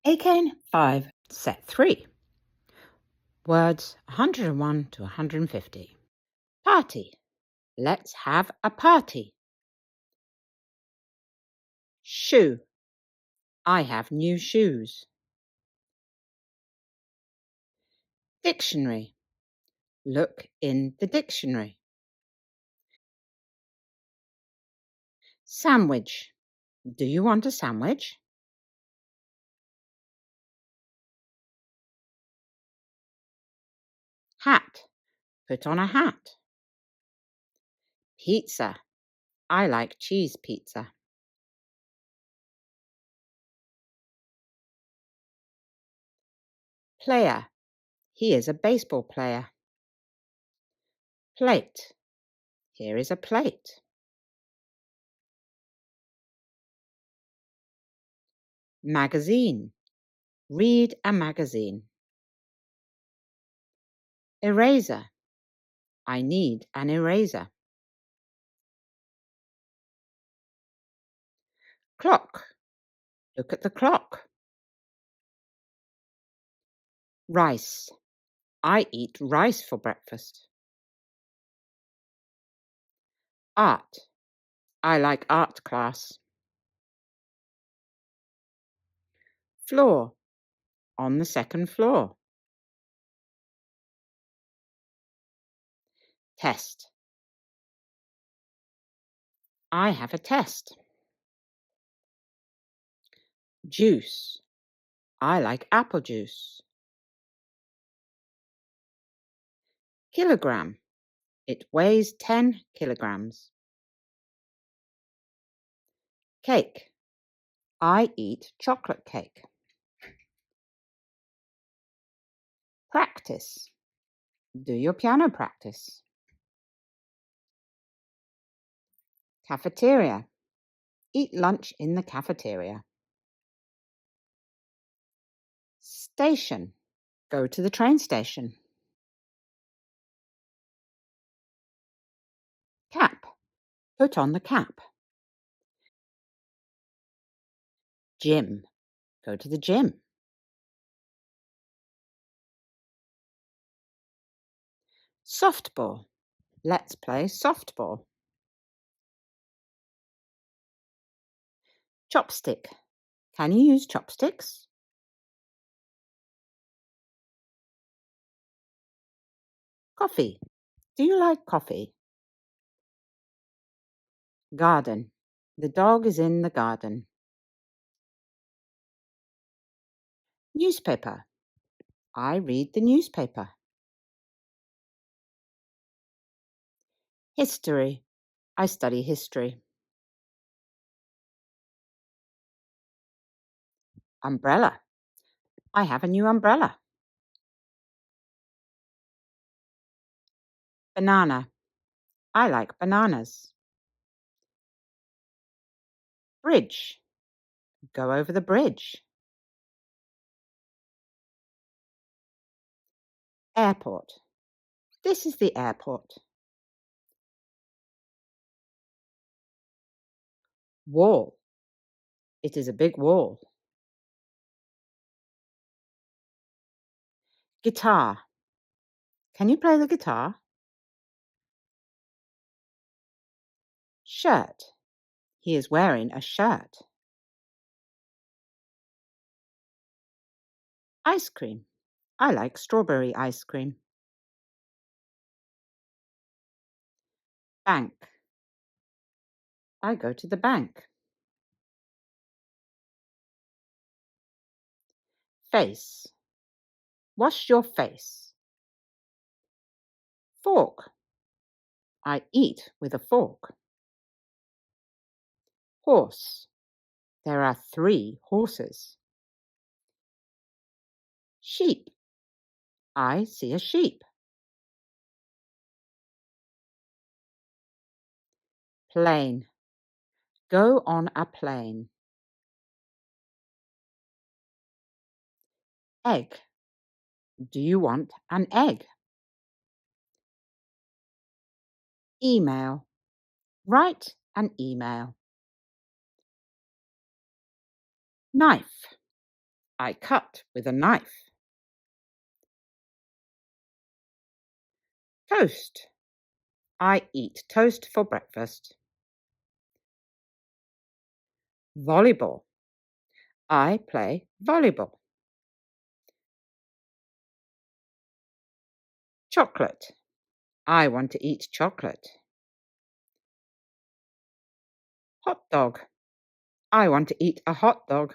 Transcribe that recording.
Eiken 5, Set 3. Words 101 to 150. Party. Let's have a party. Shoe. I have new shoes. Dictionary. Look in the dictionary. Sandwich. Do you want a sandwich? Hat. Put on a hat. Pizza. I like cheese pizza. Player. He is a baseball player. Plate. Here is a plate. Magazine. Read a magazine. Eraser. I need an eraser. Clock. Look at the clock. Rice. I eat rice for breakfast. Art. I like art class. Floor. On the second floor. Test. I have a test. Juice. I like apple juice. Kilogram. It weighs 10 kilograms. Cake. I eat chocolate cake. Practice. Do your piano practice. Cafeteria. Eat lunch in the cafeteria. Station. Go to the train station. Cap. Put on the cap. Gym. Go to the gym. Softball. Let's play softball. Chopstick. Can you use chopsticks? Coffee. Do you like coffee? Garden. The dog is in the garden. Newspaper. I read the newspaper. History. I study history. Umbrella. I have a new umbrella. Banana. I like bananas. Bridge. Go over the bridge. Airport. This is the airport. Wall. It is a big wall. Guitar. Can you play the guitar? Shirt. He is wearing a shirt. Ice cream. I like strawberry ice cream. Bank. I go to the bank. Face. Wash your face. Fork. I eat with a fork. Horse. There are 3 horses. Sheep. I see a sheep. Plane. Go on a plane. Egg. Do you want an egg? Email. Write an email. Knife. I cut with a knife. Toast. I eat toast for breakfast. Volleyball. I play volleyball. Chocolate. I want to eat chocolate. Hot dog. I want to eat a hot dog.